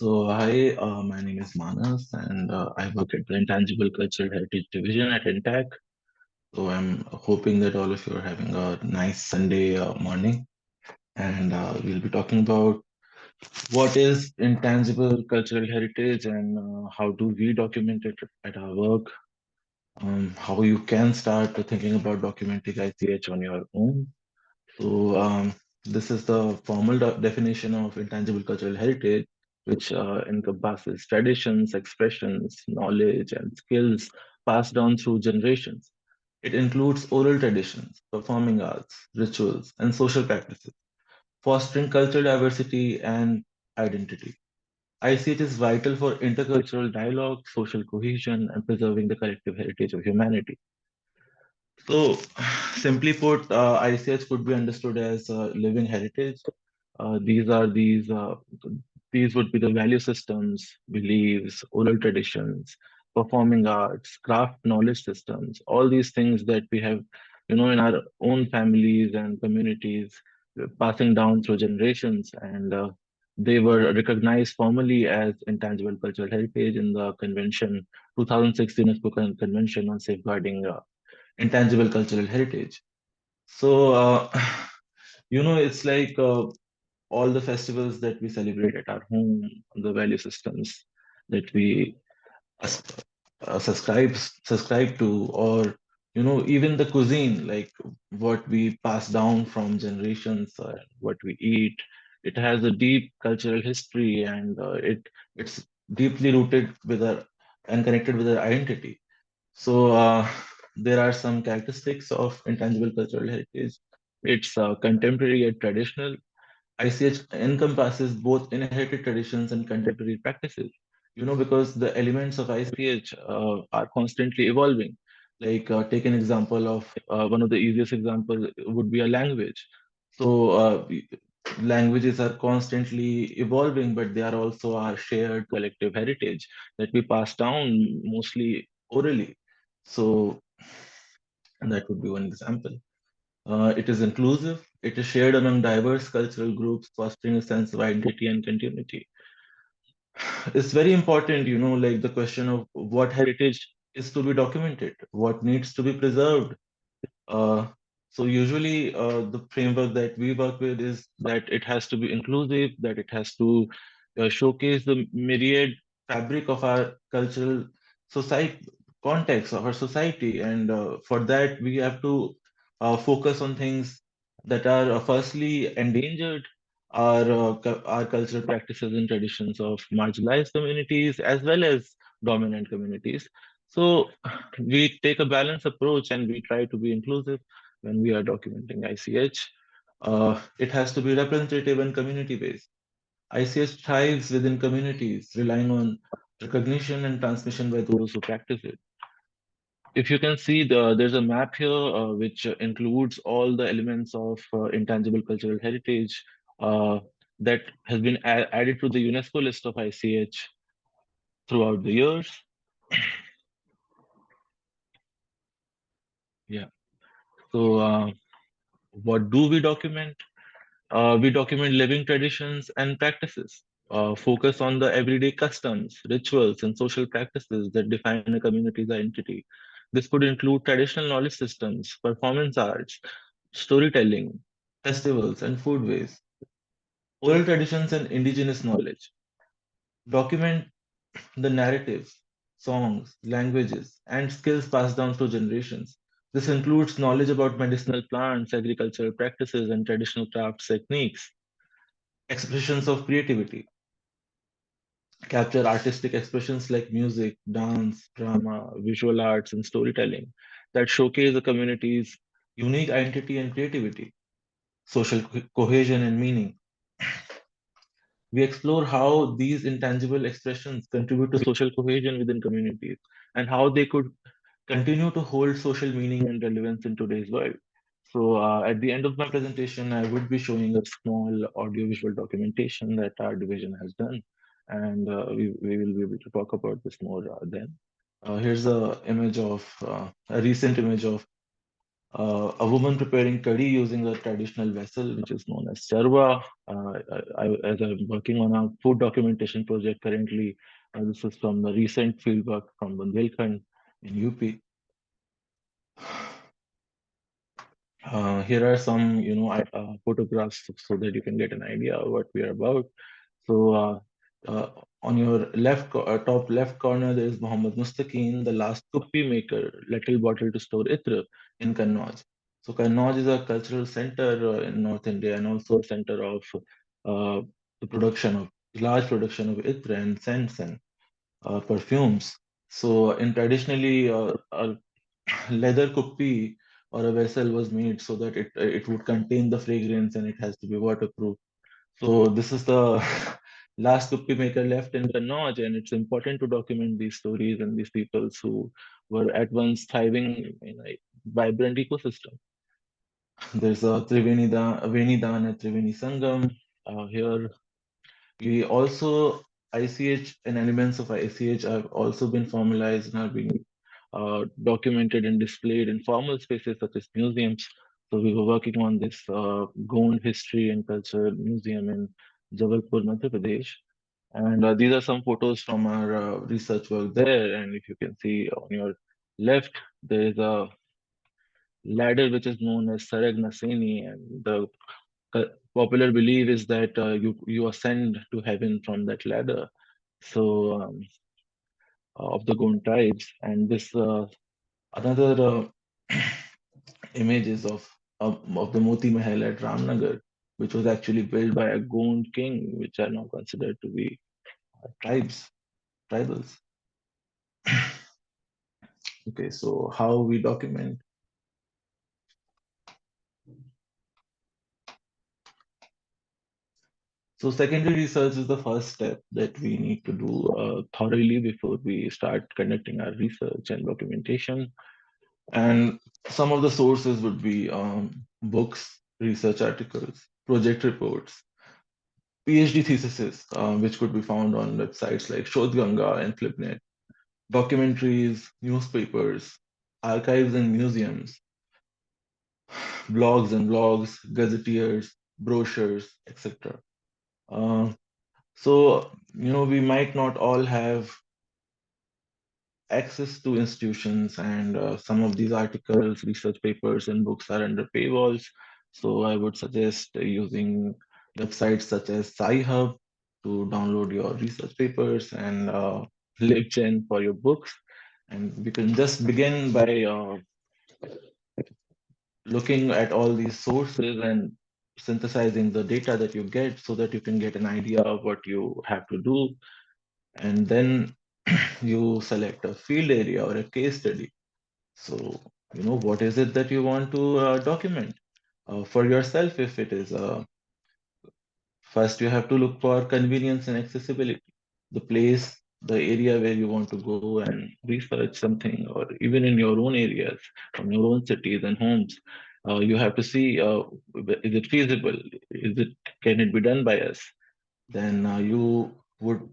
My name is Manas, and I work at the Intangible Cultural Heritage Division at INTACH. So I'm hoping that all of you are having a nice Sunday morning, and we'll be talking about what is intangible cultural heritage and how do we document it at our work. How you can start thinking about documenting ICH on your own. So this is the formal definition of intangible cultural heritage, which encompasses traditions, expressions, knowledge, and skills passed down through generations. It includes oral traditions, performing arts, rituals, and social practices, fostering cultural diversity and identity. I see it is vital for intercultural dialogue, social cohesion, and preserving the collective heritage of humanity. So, simply put, ICH could be understood as living heritage. These would be the value systems, beliefs, oral traditions, performing arts, craft knowledge systems, all these things that we have, in our own families and communities, passing down through generations, and they were recognized formally as intangible cultural heritage in the convention, 2016 UNESCO Convention on Safeguarding Intangible Cultural Heritage. So, it's like all the festivals that we celebrate at our home, the value systems that we as- subscribe to, or even the cuisine, like what we pass down from generations, what we eat. It has a deep cultural history, and it's deeply rooted with our and connected with our identity. So there are some characteristics of intangible cultural heritage. It's contemporary and traditional. ICH encompasses both inherited traditions and contemporary practices. Because the elements of ICH are constantly evolving. Like take an example of one of the easiest examples would be a language. So languages are constantly evolving, but they are also our shared collective heritage that we pass down mostly orally. So that would be one example. It is inclusive. It is shared among diverse cultural groups, fostering a sense of identity and continuity. It's very important, like the question of what heritage is to be documented, what needs to be preserved. Uh, so usually, the framework that we work with is that it has to be inclusive, that it has to showcase the myriad fabric of our cultural society, context of our society, and for that we have to focus on things that are firstly endangered, our cultural practices and traditions of marginalized communities as well as dominant communities. So we take a balanced approach and we try to be inclusive when we are documenting ICH. It has to be representative and community based. ICH thrives within communities, relying on recognition and transmission by those who practice it. If you can see, there's a map here which includes all the elements of intangible cultural heritage uh, that has been added to the UNESCO list of ICH throughout the years. Yeah. So, what do we document? We document living traditions and practices, focus on the everyday customs, rituals, and social practices that define a community's identity. This could include traditional knowledge systems, performance arts, storytelling, festivals, and foodways, oral traditions, and indigenous knowledge. Document the narratives, songs, languages, and skills passed down through generations. This includes knowledge about medicinal plants, agricultural practices, and traditional crafts techniques, expressions of creativity, capture artistic expressions like music, dance, drama, visual arts, and storytelling that showcase the community's unique identity and creativity, social cohesion and meaning. We explore how these intangible expressions contribute to social cohesion within communities and how they could continue to hold social meaning and relevance in today's world. So, at the end of my presentation, I would be showing a small audiovisual documentation that our division has done, and we will be able to talk about this more then. Here's a recent image of A woman preparing curry using a traditional vessel, which is known as charwa. As I'm working on a food documentation project currently, this is from the recent fieldwork from Bundelkhand in UP. Here are some, photographs so that you can get an idea of what we are about. So, on your top left corner, there is Muhammad Mustaqim, the last kuppi maker, little bottle to store itra in Kannauj. So, Kannauj is a cultural center in North India and also a center of uh, the production of large production of itra and scents and perfumes. So, in traditionally, a leather kuppi or a vessel was made so that it would contain the fragrance and it has to be waterproof. So this is the last cookie maker left in Kannauj, and it's important to document these stories and these peoples who were at once thriving in a vibrant ecosystem. There's a Venidan and Triveni Sangam. Here we also ICH and elements of ICH have also been formalized and are being documented and displayed in formal spaces such as museums. So we were working on this Gond History and Culture Museum in Jabalpur, Madhya Pradesh. And these are some photos from our research work there. And if you can see on your left, there is a ladder which is known as Sarag Naseni. And the popular belief is that you ascend to heaven from that ladder. So of the Gond tribes. And this another images of the Moti Mahal at Ramnagar, which was actually built by a Gond king, which are now considered to be tribes, tribals. Okay, so how we document. So secondary research is the first step that we need to do thoroughly before we start conducting our research and documentation. And some of the sources would be books, research articles, project reports, PhD theses, which could be found on websites like Shodhganga and Flipnet, documentaries, newspapers, archives and museums, blogs, gazetteers, brochures, etc. Uh, so, we might not all have access to institutions, and some of these articles, research papers, and books are under paywalls. So, I would suggest using websites such as SciHub to download your research papers and LibGen for your books. And we can just begin by looking at all these sources and synthesizing the data that you get so that you can get an idea of what you have to do. And then you select a field area or a case study. So, what is it that you want to document for yourself? If it is first, you have to look for convenience and accessibility, the place, the area where you want to go and research something, or even in your own areas, from your own cities and homes. You have to see, is it feasible? Is it Can it be done by us? Then you would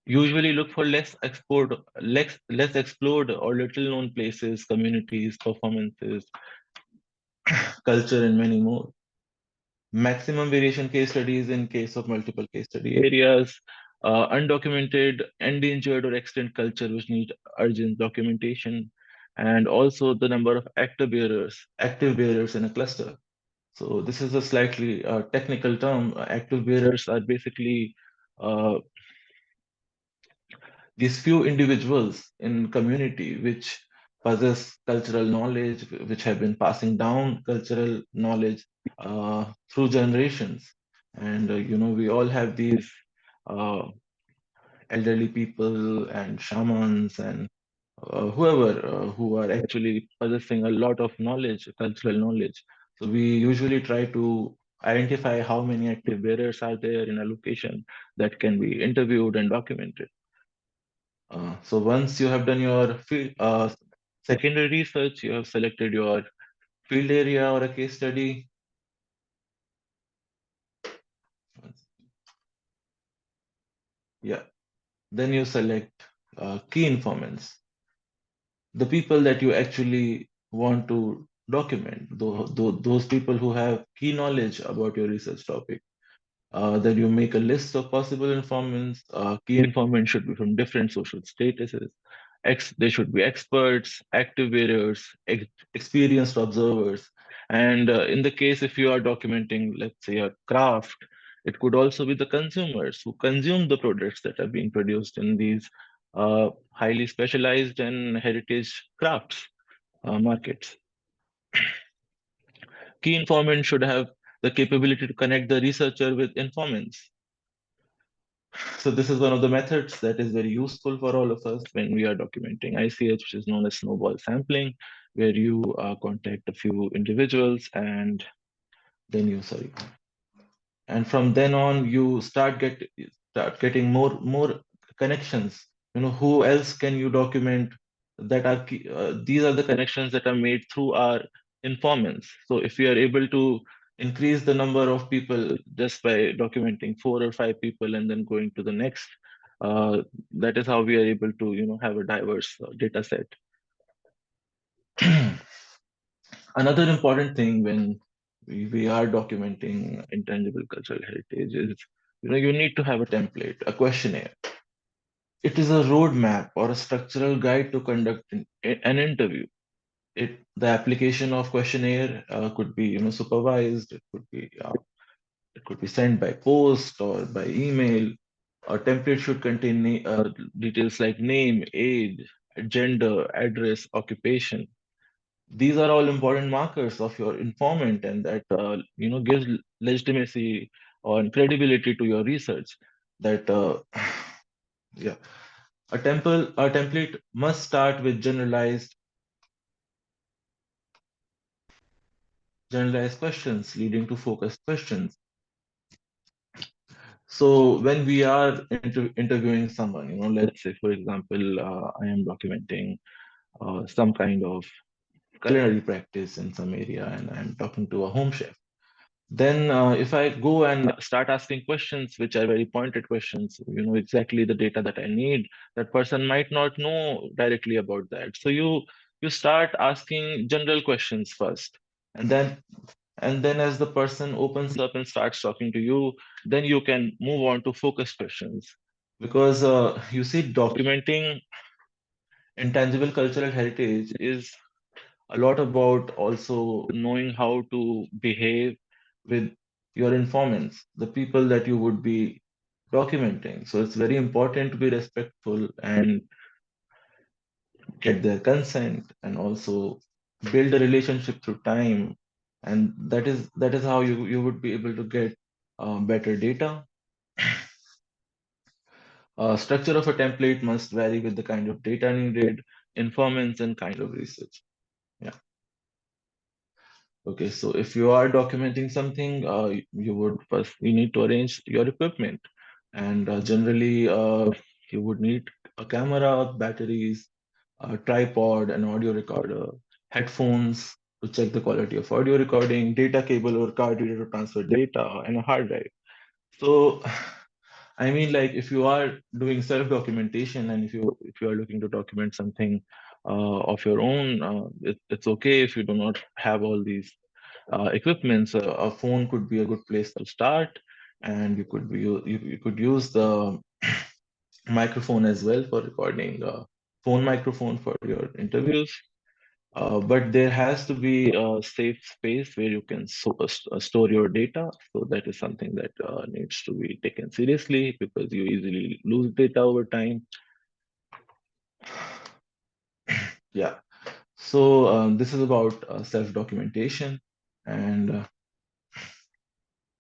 usually look for less explored or little known places, communities, performances, culture, and many more. Maximum variation case studies in case of multiple case study areas, undocumented, endangered, or extant culture which need urgent documentation, and also the number of active bearers in a cluster. So this is a slightly technical term. Active bearers are basically uh, these few individuals in community which possess cultural knowledge, which have been passing down cultural knowledge through generations. And we all have these uh, elderly people and shamans and whoever who are actually possessing a lot of knowledge, cultural knowledge. So we usually try to identify how many active bearers are there in a location that can be interviewed and documented. So once you have done your secondary research, you have selected your field area or a case study. Yeah, then you select key informants, the people that you actually want to document. Those people who have key knowledge about your research topic. Then you make a list of possible informants. Key informants should be from different social statuses. They should be experts, activators, experienced observers. And in the case if you are documenting, let's say, a craft, it could also be the consumers who consume the products that are being produced in these highly specialized and heritage crafts markets. Key informant should have the capability to connect the researcher with informants. So this is one of the methods that is very useful for all of us when we are documenting ICH, which is known as snowball sampling, where you contact a few individuals and then you, sorry, and from then on you start getting more connections. Who else can you document that are these are the connections that are made through our informants. So if we are able to increase the number of people just by documenting 4 or 5 people and then going to the next, that is how we are able to have a diverse data set. Another important thing when we are documenting intangible cultural heritage is you need to have a template, a questionnaire. It is a roadmap or a structural guide to conduct an interview. The application of questionnaire could be supervised. It could be sent by post or by email. A template should contain details like name, age, gender, address, occupation. These are all important markers of your informant, and that gives legitimacy or credibility to your research. That yeah, a template must start with generalized questions leading to focused questions. So when we are interviewing someone, let's say, for example, I am documenting some kind of culinary practice in some area, and I'm talking to a home chef. Then, if I go and start asking questions, which are very pointed questions, exactly the data that I need, that person might not know directly about that. So you start asking general questions first, and then as the person opens up and starts talking to you, then you can move on to focused questions. Because you see, documenting intangible cultural heritage is a lot about also knowing how to behave with your informants, the people that you would be documenting. So it's very important to be respectful and get their consent, and also build a relationship through time. And that is how you would be able to get better data. Structure of a template must vary with the kind of data needed, informants, and kind of research. Yeah. Okay, so if you are documenting something, you need to arrange your equipment, and generally you would need a camera, batteries, a tripod, an audio recorder, headphones to check the quality of audio recording, data cable or card reader to transfer data, and a hard drive. So, I mean, like if you are doing self-documentation and if you are looking to document something of your own, it's okay if you do not have all these equipments. A phone could be a good place to start, and you could use the microphone as well for recording. Phone microphone for your interviews. But there has to be a safe space where you can store your data. So that is something that needs to be taken seriously, because you easily lose data over time. Yeah. So this is about self-documentation, and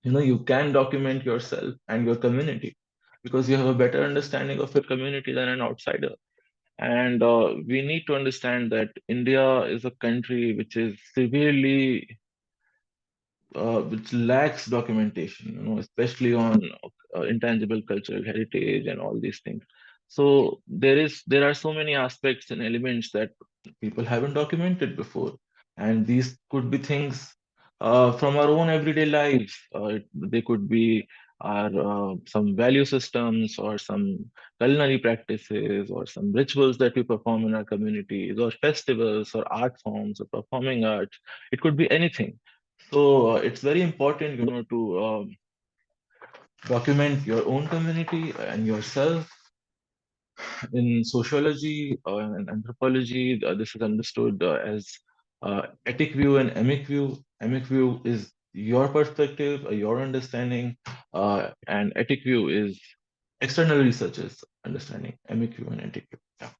you can document yourself and your community because you have a better understanding of your community than an outsider. And we need to understand that India is a country which is severely which lacks documentation, especially on intangible cultural heritage and all these things. So there are so many aspects and elements that people haven't documented before, and these could be things from our own everyday lives. They could be are some value systems or some culinary practices or some rituals that we perform in our communities or festivals or art forms or performing arts. It could be anything. So it's very important, to document your own community and yourself. In sociology and anthropology, this is understood as etic view and emic view. Emic view is your perspective, your understanding, and etic view is external researchers' understanding. Emic view and etic view. Yeah.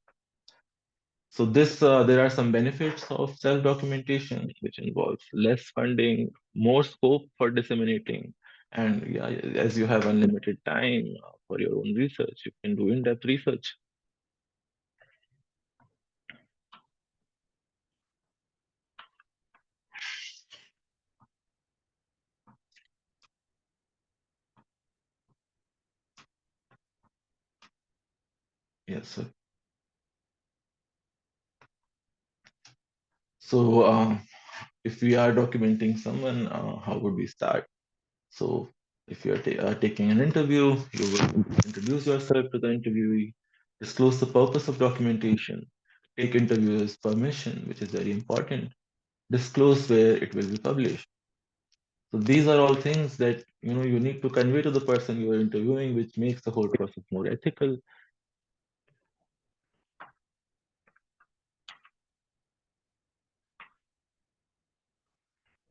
So there are some benefits of self-documentation, which involves less funding, more scope for disseminating, and yeah, as you have unlimited time for your own research, you can do in-depth research. Yes, sir. So, if we are documenting someone, how would we start? So, if you are taking an interview, you will introduce yourself to the interviewee, disclose the purpose of documentation, take interviewer's permission, which is very important, disclose where it will be published. So, these are all things that you need to convey to the person you are interviewing, which makes the whole process more ethical.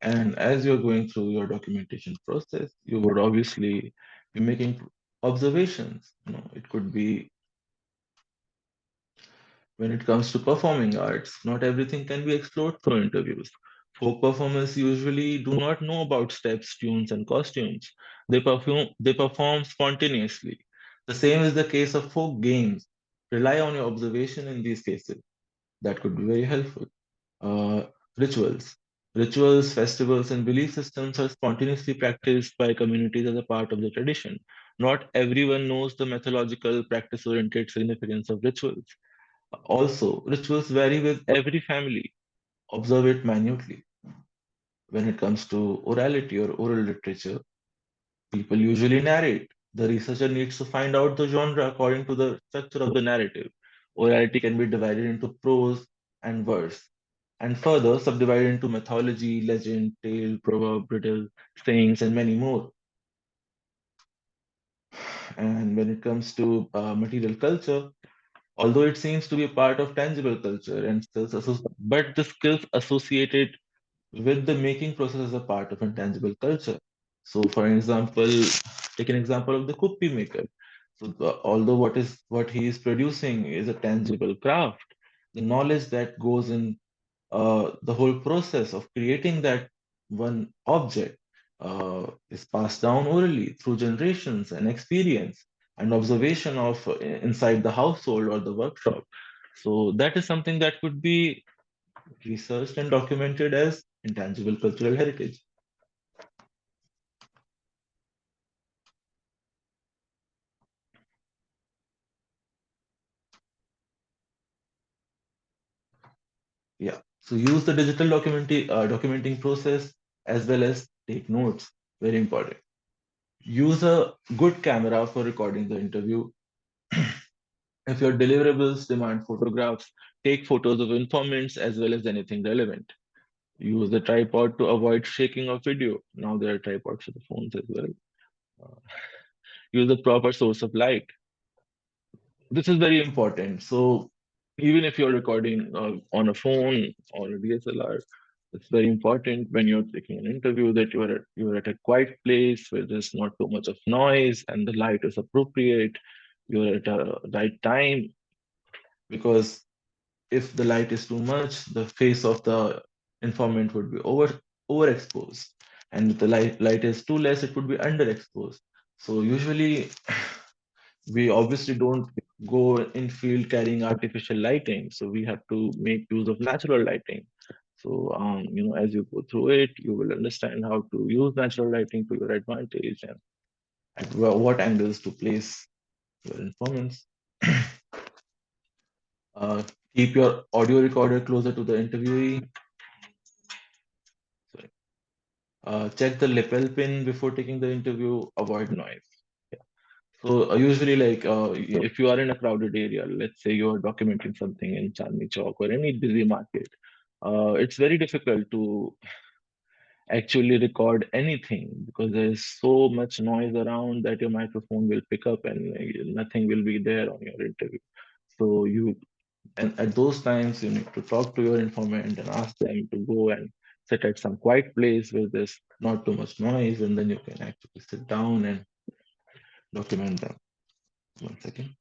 And as you're going through your documentation process, you would obviously be making observations. It could be when it comes to performing arts, not everything can be explored through interviews. Folk performers usually do not know about steps, tunes, and costumes. They perform spontaneously. The same is the case of folk games. Rely on your observation in these cases. That could be very helpful. uh, Rituals. Rituals, festivals, and belief systems are spontaneously practiced by communities as a part of the tradition. Not everyone knows the methodological, practice oriented significance of rituals. Also, rituals vary with every family. Observe it minutely. When it comes to orality or oral literature, people usually narrate. The researcher needs to find out the genre according to the structure of the narrative. Orality can be divided into prose and verse, and further subdivided into mythology, legend, tale, proverb, riddle, sayings, and many more. And when it comes to material culture, although it seems to be a part of tangible culture and skills, but the skills associated with the making process is a part of intangible culture. So, for example, take an example of the kuppy maker. So, although what he is producing is a tangible craft, the knowledge that goes in the whole process of creating that one object is passed down orally through generations and experience and observation of inside the household or the workshop. So that is something that could be researched and documented as intangible cultural heritage. Yeah. So use the digital documenting process as well as take notes. Very important. Use a good camera for recording the interview. If your deliverables demand photographs, take photos of informants as well as anything relevant. Use the tripod to avoid shaking of video. Now there are tripods for the phones as well. Uh, Use the proper source of light. This is very important. So even if you're recording on a phone or a DSLR, it's very important when you're taking an interview that you're at a quiet place where there's not too much of noise and the light is appropriate. You're at a right time, because if the light is too much, the face of the informant would be overexposed, and if the light is too less, it would be underexposed. So usually, we obviously don't go in field carrying artificial lighting, so we have to make use of natural lighting. So as you go through it, you will understand how to use natural lighting to your advantage and at what angles to place your informants. Uh, Keep your audio recorder closer to the interviewee. Sorry. Check the lapel pin before taking the interview. Avoid noise. So usually, like if you are in a crowded area, let's say you're documenting something in Chandni Chowk or any busy market, it's very difficult to actually record anything because there's so much noise around that your microphone will pick up and nothing will be there on your interview. So you and at those times you need to talk to your informant and ask them to go and sit at some quiet place where there's not too much noise, and then you can actually sit down and document them. One second.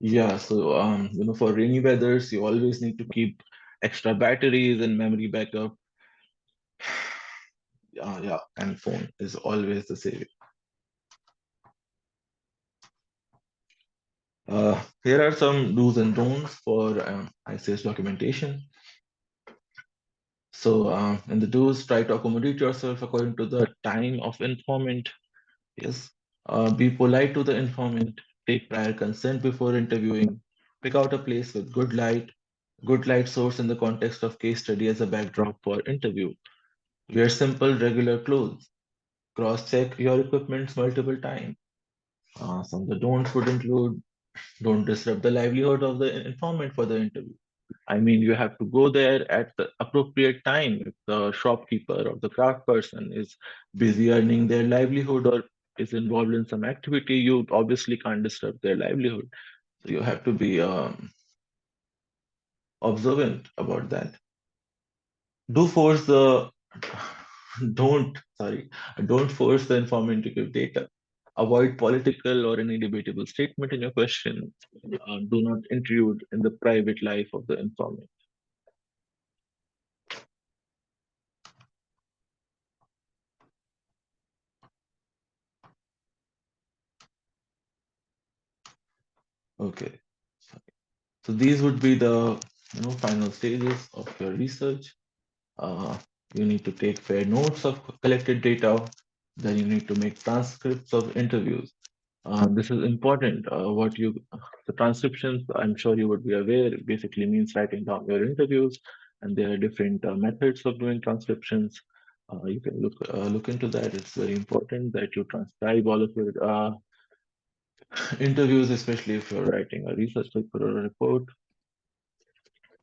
Yeah, so for rainy weathers, you always need to keep extra batteries and memory backup. Yeah, and phone is always the same. Here are some do's and don'ts for ICS documentation. So, in the do's, try to accommodate yourself according to the time of informant. Yes. Be polite to the informant. Take prior consent before interviewing. Pick out a place with good light source in the context of case study as a backdrop for interview. Wear simple, regular clothes. Cross-check your equipments multiple times. Some of the don'ts would include don't disrupt the livelihood of the informant for the interview. I mean, you have to go there at the appropriate time. If the shopkeeper or the craft person is busy earning their livelihood or is involved in some activity, you obviously can't disturb their livelihood. So you have to be observant about that. Do force the sorry, don't force the informant to give data. Avoid political or any debatable statement in your question. Do not intrude in the private life of the informant. Okay. So these would be the final stages of your research. Uh, you need to take fair notes of collected data. Then you need to make transcripts of interviews. This is important. The transcriptions, I'm sure you would be aware, basically means writing down your interviews, and there are different methods of doing transcriptions. You can look into that. It's very important that you transcribe all of your interviews, especially if you're writing a research paper or a report.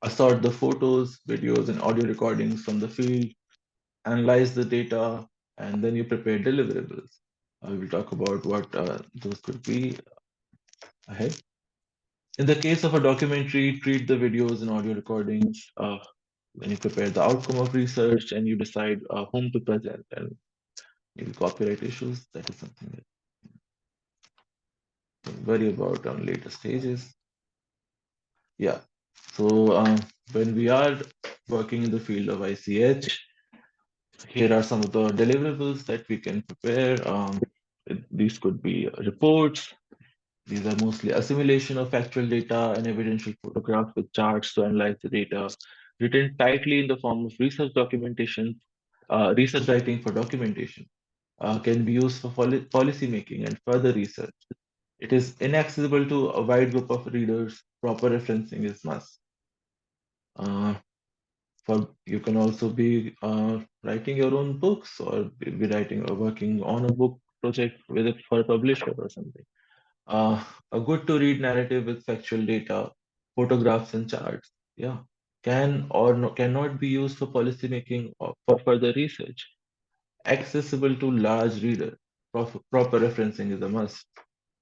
Assort the photos, videos, and audio recordings from the field, analyze the data, and then you prepare deliverables. I will talk about what those could be ahead. In the case of a documentary, treat the videos and audio recordings when you prepare the outcome of research and you decide whom to present and maybe copyright issues. That is something that you can worry about on later stages. Yeah. So when we are working in the field of ICH, here are some of the deliverables that we can prepare. These could be reports. These are mostly assimilation of factual data and evidential photographs with charts to analyze the data, written tightly in the form of research documentation. Research writing for documentation can be used for policy making and further research. It is inaccessible to a wide group of readers. Proper referencing is must. Uh, for you can also be writing your own books or be writing or working on a book project with it for a publisher or something. A good to read narrative with factual data, photographs and charts, yeah, can or cannot be used for policy making or for further research. Accessible to large reader. Proper referencing is a must.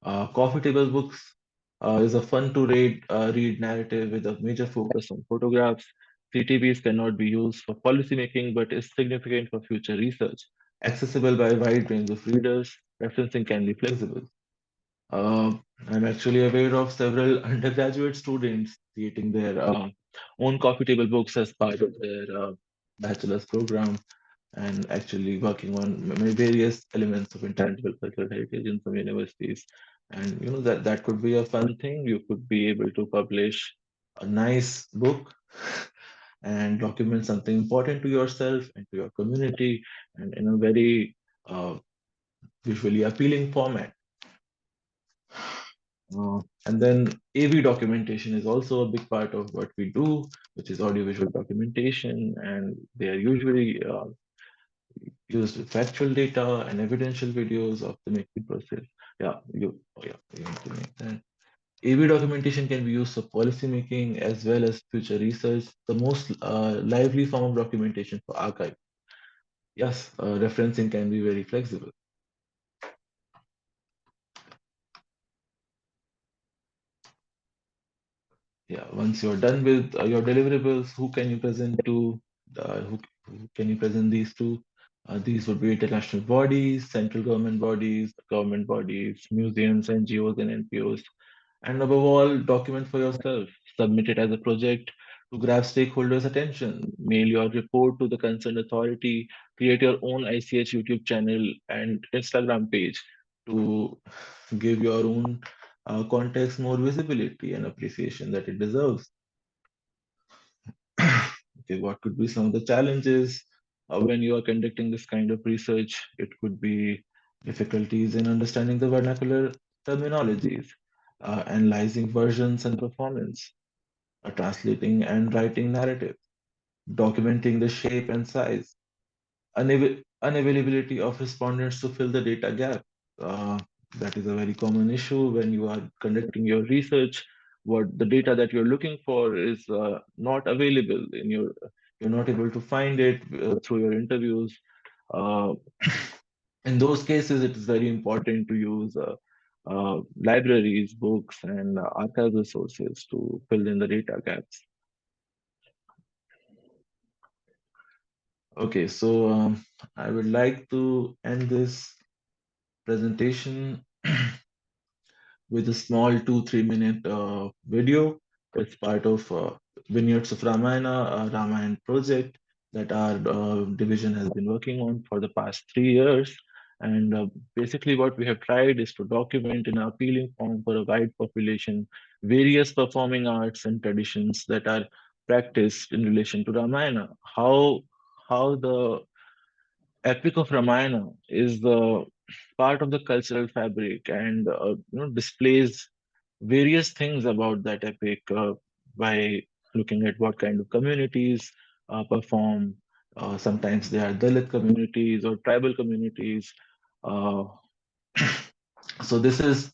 Coffee table books is a fun to read narrative with a major focus on photographs. CTBs cannot be used for policymaking but is significant for future research. Accessible by a wide range of readers, referencing can be flexible. Uh, I'm actually aware of several undergraduate students creating their own coffee table books as part of their bachelor's program and actually working on various elements of intangible cultural heritage in some universities. And that could be a fun thing. You could be able to publish a nice book and document something important to yourself and to your community and in a very uh, visually appealing format. And then AV documentation is also a big part of what we do, which is audiovisual documentation, and they are usually used factual data and evidential videos of the making process. You need to make that. AV documentation can be used for policy making as well as future research, the most lively form of documentation for archive. Yes, referencing can be very flexible. Yeah, once you're done with your deliverables, who can you present to? Who can you present these to? These would be international bodies, central government bodies, museums, NGOs, and NPOs. And above all, document for yourself. Submit it as a project to grab stakeholders' attention. Mail your report to the concerned authority. Create your own ICH YouTube channel and Instagram page to give your own context more visibility and appreciation that it deserves. Okay, what could be some of the challenges when you are conducting this kind of research? It could be difficulties in understanding the vernacular terminologies, analyzing versions and performance, translating and writing narrative, documenting the shape and size, unavailability of respondents to fill the data gap. Uh, that is a very common issue when you are conducting your research. What the data that you're looking for is not available you're not able to find it through your interviews. Uh, in those cases, it is very important to use libraries, books, and archival sources to fill in the data gaps. Okay, so I would like to end this presentation with a small 2-3 minute video. It's part of Vineyards of Ramayana, Ramayana project that our division has been working on for the past 3 years. And basically, what we have tried is to document in a appealing form for a wide population various performing arts and traditions that are practiced in relation to Ramayana. How the Epic of Ramayana is the part of the cultural fabric and displays various things about that epic by looking at what kind of communities perform. Sometimes they are Dalit communities or tribal communities. Uh, so this is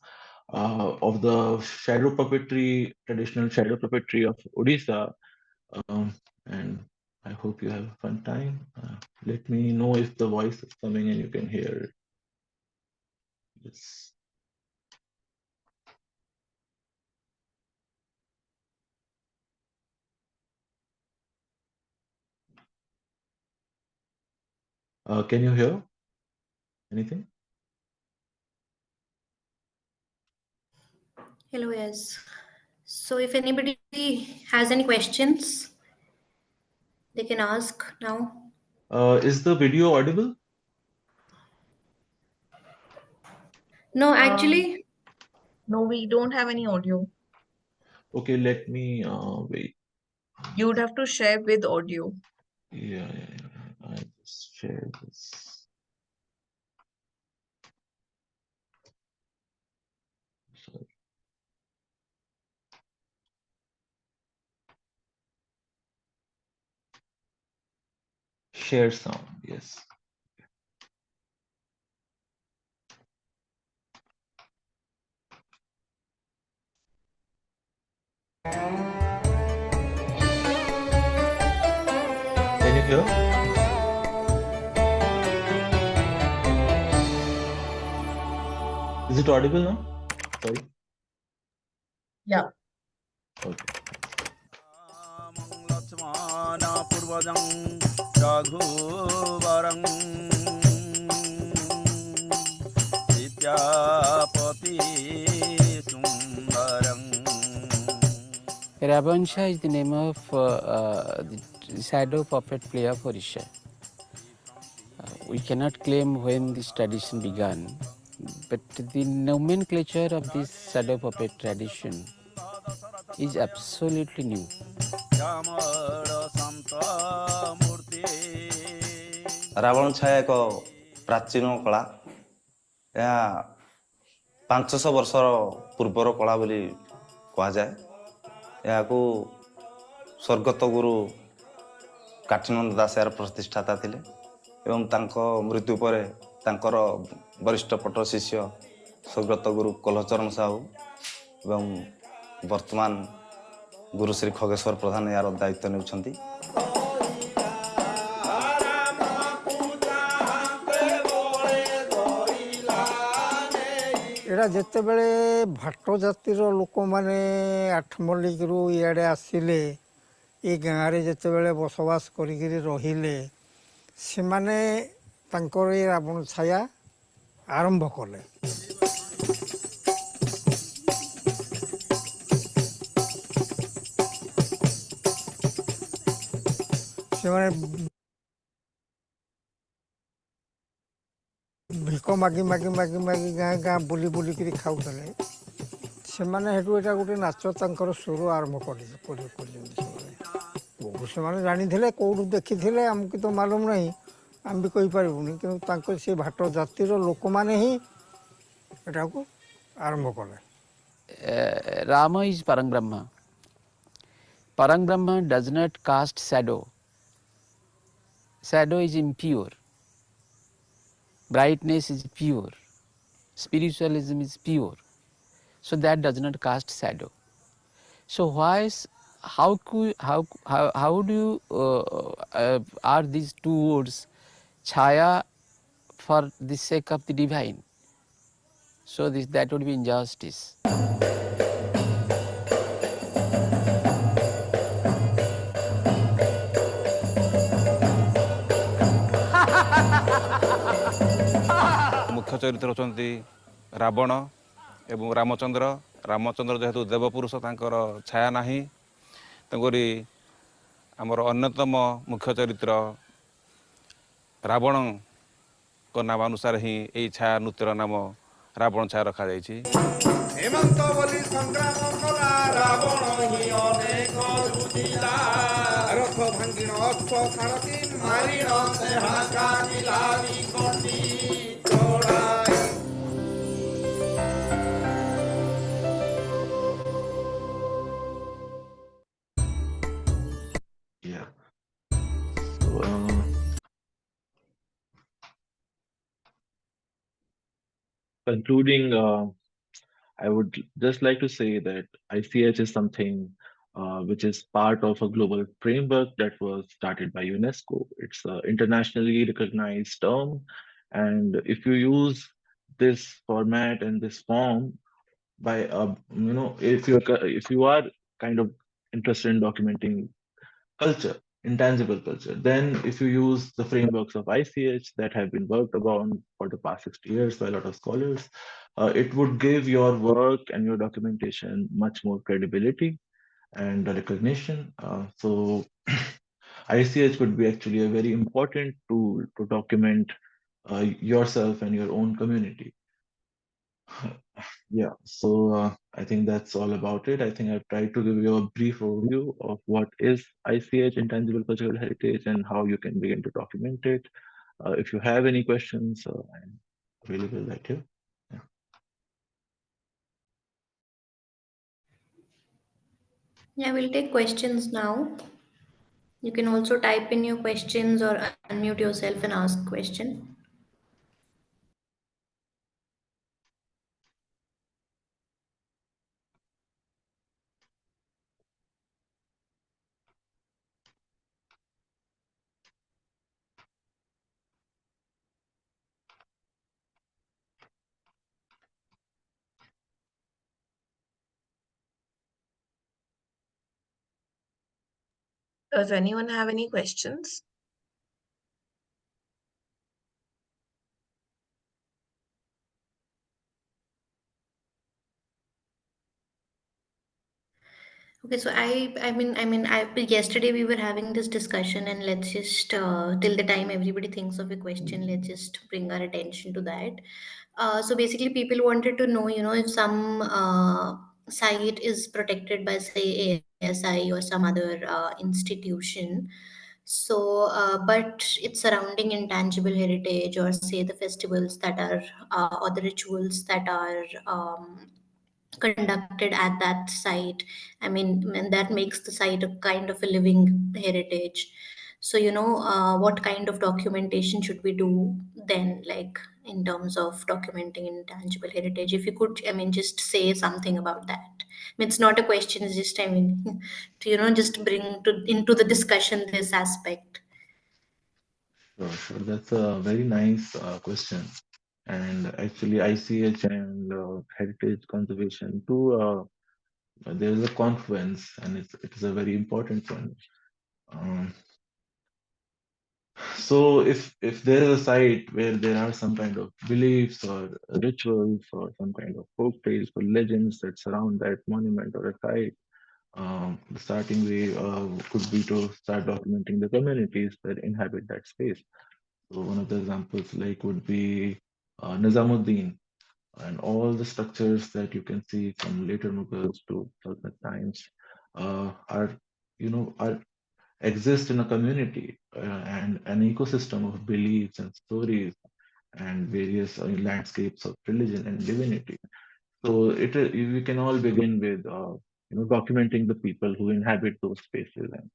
of the shadow puppetry, traditional shadow puppetry of Odisha. And I hope you have a fun time. Let me know if the voice is coming and you can hear it. Yes. Can you hear anything? Hello, yes. So if anybody has any questions, they can ask now. Is the video audible? No, Um, actually, no, we don't have any audio. Okay, let me wait. You would have to share with audio. Yeah. I just share this. Sorry. Share sound. Yes. Can you hear? Is it audible now? Sorry. Yeah. Okay. Rabansha is the name of the shadow puppet play of Odisha. We cannot claim when this tradition began, but the nomenclature of this shadow puppet tradition is absolutely new. Ravana ଛାୟା ଏକ ପ୍ରାଚୀନ କଳା। ଏହା 500 ବର୍ଷର ପୂର୍ବର କଳା ବୋଲି କୁହାଯାଏ। ଏହାକୁ ସ୍ୱର୍ଗତ ଗୁରୁ କାଠିନନ୍ଦ ଦାସ ଏହାର ପ୍ରତିଷ୍ଠାତା ଥିଲେ। ଏବଂ ତାଙ୍କ ମୃତ୍ୟୁ ପରେ ତାଙ୍କର ବରିଷ୍ଠ ପଟ ଶିଷ୍ୟ ସ୍ୱର୍ଗତ ଗୁରୁ କଲଚରଣ ସାହୁ ଏବଂ ବର୍ତ୍ତମାନ ଗୁରୁ ଶ୍ରୀ ଖଗେଶ୍ୱର ପ୍ରଧାନ ଏହାର ଦାୟିତ୍ୱ ନେଉଛନ୍ତି। ଏଇଟା ଯେତେବେଳେ ଭାଟ ଜାତିର ଲୋକମାନେ ଆଠମଲ୍ଲିକରୁ ଇଆଡ଼େ ଆସିଲେ, ଏ ଗାଁରେ ଯେତେବେଳେ ବସବାସ କରିକିରି ରହିଲେ, ସେମାନେ ତାଙ୍କର ଏ ରାବଣ ଛାୟା ଆରମ୍ଭ କଲେ। ସେମାନେ ଭିକ ମାଗି ମାଗି ମାଗି ମାଗି ଗାଁ ଗାଁ ବୁଲି ବୁଲିକିରି ଖାଉଥିଲେ। ସେମାନେ ସେଠୁ ଏଇଟା ଗୋଟେ ନାଚ ତାଙ୍କର ସୁର ଆରମ୍ଭ କରିଛନ୍ତି। କୋଉଠୁ ସେମାନେ ଜାଣିଥିଲେ, କୋଉଠୁ ଦେଖିଥିଲେ ଆମକୁ ତ ମାଲୁମ ନାହିଁ, ଆମେ ବି କହିପାରିବୁନି। କିନ୍ତୁ ତାଙ୍କ ସେ ଭାଟ ଜାତିର ଲୋକମାନେ ହିଁ ଏଟାକୁ ଆରମ୍ଭ କଲେ। Rama is Parang Brahma. Parang Brahma does not cast shadow. Shadow is impure. Brightness is pure. Spiritualism is pure. So that does not cast shadow. So how do you are these two words chaya for the sake of the divine? So that would be injustice. ମୁଖ୍ୟ ଚରିତ୍ର ହେଉଛନ୍ତି ରାବଣ ଏବଂ ରାମଚନ୍ଦ୍ର। ରାମଚନ୍ଦ୍ର ଯେହେତୁ ଦେବପୁରୁଷ, ତାଙ୍କର ଛାୟା ନାହିଁ, ତେଣୁକରି ଆମର ଅନ୍ୟତମ ମୁଖ୍ୟ ଚରିତ୍ର ରାବଣଙ୍କ ନାମ ଅନୁସାରେ ହିଁ ଏହି ଛାୟା ନୃତ୍ୟର ନାମ ରାବଣ ଛାୟା ରଖାଯାଇଛି। ହେମନ୍ତ ବୋଲି ସଂଗ୍ରାମ କଲା ରାବଣ ହିଁ ଅନେକ ଯୁଜିଲା ରଥ ଭାଙ୍ଗିଣ ଅଶ୍ବ ସାରଥି ମାରିଣ ସେ ହାକା ନିଲାରି କଣ୍ଡି ଚୋଡ଼ାଇ। Yeah. So, concluding, I would just like to say that ICH is something which is part of a global framework that was started by UNESCO. It's an internationally recognized term, and if you use this format and this form by, if you are kind of interested in documenting culture, intangible culture. Then, if you use the frameworks of ICH that have been worked upon for the past 60 years by a lot of scholars, it would give your work and your documentation much more credibility and recognition. So, ICH would be actually a very important tool to document yourself and your own community. Yeah, so I think that's all about it. I think I've tried to give you a brief overview of what is ICH, Intangible Cultural Heritage, and how you can begin to document it. If you have any questions, I'm available right here. Yeah. Yeah, we'll take questions now. You can also type in your questions or unmute yourself and ask question. Does anyone have any questions? Okay, so yesterday we were having this discussion, and let's just till the time everybody thinks of a question, let's just bring our attention to that. So basically, people wanted to know, if some site is protected by, say, ASI or some other institution. So, but it's surrounding intangible heritage, or say the festivals that are, or the rituals that are conducted at that site. I mean, and that makes the site a kind of a living heritage. So, what kind of documentation should we do then, like in terms of documenting intangible heritage? If you could, just say something about that. It's not a question, it's just, to, just bring into the discussion this aspect. Sure, sure. That's a very nice question. And actually, ICH and heritage conservation too, there is a confluence, and it is a very important one. Um, so if there is a site where there are some kind of beliefs or rituals or some kind of folk tales or legends that surround that monument or a site, the starting way could be to start documenting the communities that inhabit that space. So one of the examples like would be Nizamuddin and all the structures that you can see from later Mughals to Sultanate times are are exist in a community and an ecosystem of beliefs and stories and various landscapes of religion and divinity. So we can all begin with documenting the people who inhabit those spaces and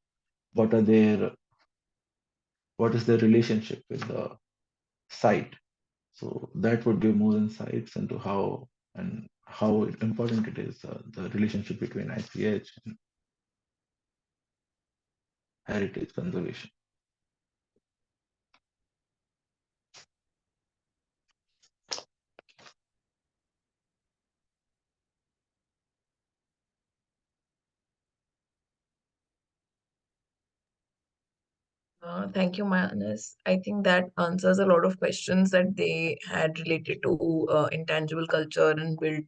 what are their what is their relationship with the site. So that would give more insights into how important it is the relationship between ICH and heritage conservation. Thank you, Manas. I think that answers a lot of questions that they had related to intangible culture and built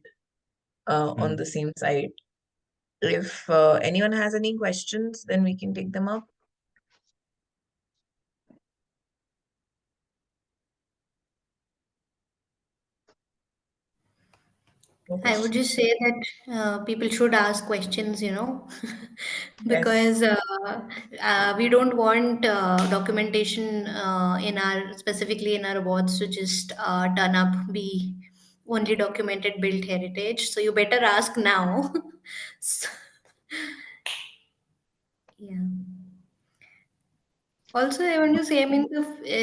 on the same site. If anyone has any questions, then we can take them up. No I would questions. just say that people should ask questions, Yes. because we don't want documentation specifically in our awards to just turn up, be only documented built heritage. So you better ask now. So, yeah. Also, I want to say,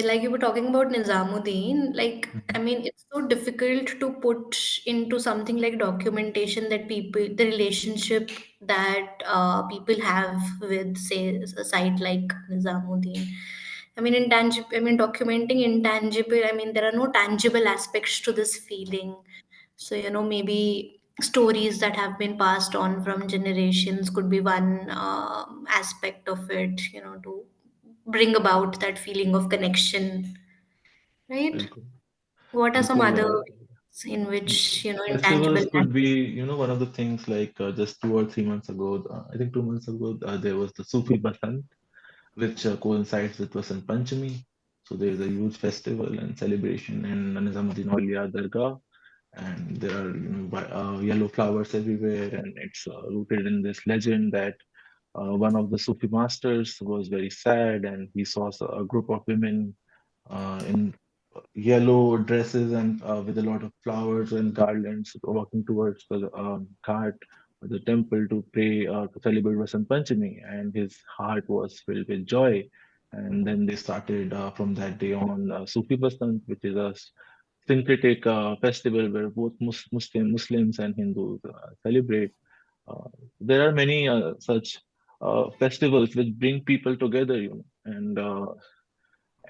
like you were talking about Nizamuddin, like, it's so difficult to put into something like documentation that the relationship that people have with, say, a site like Nizamuddin. Documenting intangible, there are no tangible aspects to this feeling. So, maybe stories that have been passed on from generations could be one aspect of it, to bring about that feeling of connection, right? Bilkul. What are some Bilkul, other ways in which, intangible festivals could be, one of the things like just 2 or 3 months ago, I think 2 months ago, there was the Sufi Basant, which coincides with Vasant Panchami. So there is a huge festival and celebration in Nizamuddin Auliya Dargah, and there are yellow flowers everywhere, and it's rooted in this legend that one of the Sufi masters was very sad, and he saw a group of women in yellow dresses and with a lot of flowers and garlands walking towards the ghat or the temple to pray to celebrate Vasant Panchami, and his heart was filled with joy. And then they started from that day on Sufi Basant, which is a syncretic festival where both Muslims and Hindus celebrate. There are many such festivals which bring people together, and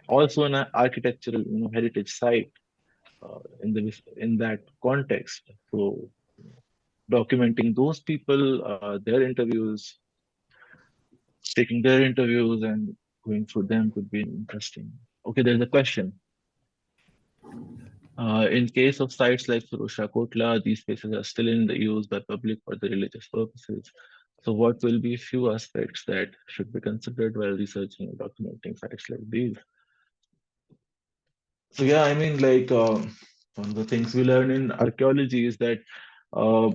also an architectural, heritage site in that context. So documenting those people, their interviews, taking their interviews and going through them could be interesting. Okay, there's a question. In case of sites like Firosha Kotla, these spaces are still in the use by public for the religious purposes. So what will be few aspects that should be considered while researching and documenting sites like these? So yeah, one of the things we learn in archaeology is that uh,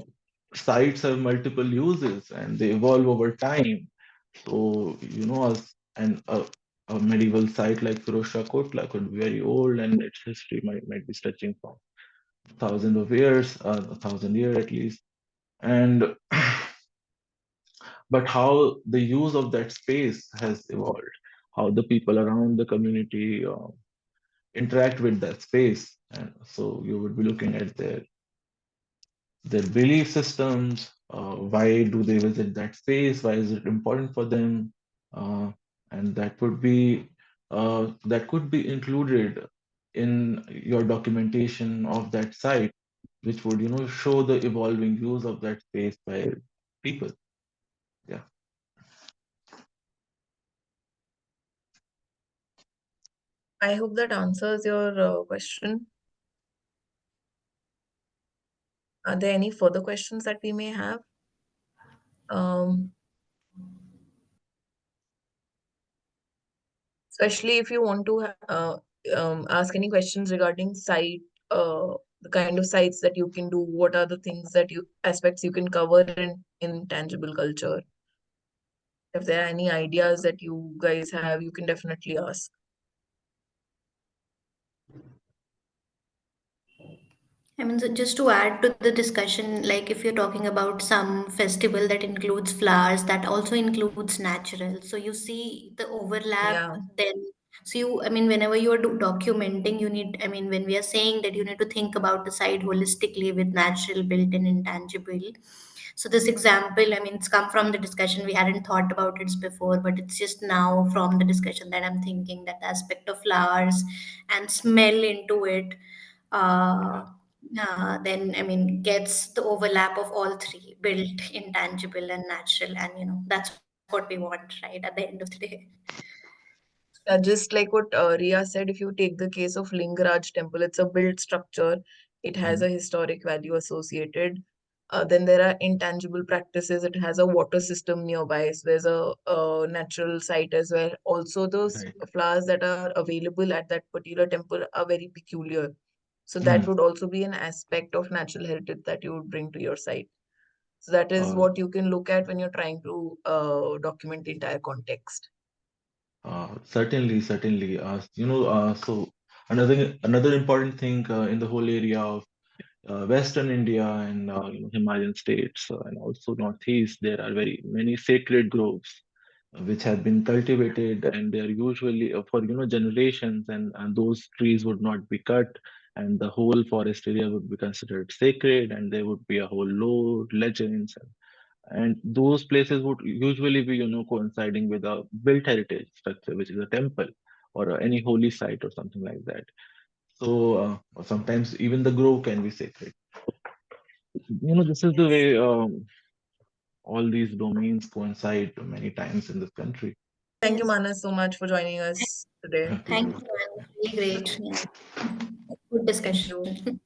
sites have multiple uses and they evolve over time. So a medieval site like Firosha Kotla could be very old, and its history might be stretching from thousands of years, 1,000 years at least. And but how the use of that space has evolved, how the people around the community interact with that space. And so you would be looking at their belief systems. Why do they visit that space? Why is it important for them? Uh, and that could be included in your documentation of that site, which would show the evolving use of that space by people. Yeah. I hope that answers your question. Are there any further questions that we may have? Um, Especially if you want to ask any questions regarding site, the kind of sites that you can do, what are the things that you aspects you can cover in tangible culture. If there are any ideas that you guys have, you can definitely ask. I mean, so just to add to the discussion, like if you're talking about some festival that includes flowers, that also includes natural. So you see the overlap Yeah, then. So you, I mean, whenever you are documenting, you need, I mean, when we are saying that you need to think about the site holistically with natural, built, and intangible. So this example, I mean, it's come from the discussion. We hadn't thought about it before, but it's just now from the discussion that I'm thinking that the aspect of flowers and smell into it. Uh, then I mean gets the overlap of all three, built, intangible, and natural, and that's what we want, right, at the end of the day. just like what Ria said, if you take the case of Lingaraj temple, it's a built structure. It has Mm. a historic value associated. Then there are intangible practices. It has a water system nearby. So there's a natural site as well. Also, those Right. flowers that are available at that particular temple are very peculiar. So that Mm. would also be an aspect of natural heritage that you would bring to your site. So that is Uh, what you can look at when you're trying to document the entire context. Certainly, certainly. So another important thing in the whole area of Western India and Himalayan states and also Northeast, there are very many sacred groves which have been cultivated, and they are usually for generations, and those trees would not be cut, and the whole forest area would be considered sacred, and there would be a whole lore, legends, and those places would usually be coinciding with a built heritage structure, which is a temple or any holy site or something like that. So sometimes even the grove can be sacred. This is the Yes. way all these domains coincide many times in this country. Thank you, Yes. Manas, so much for joining us today. Thank you, man. Really great. Yeah. Good Thank discussion. you.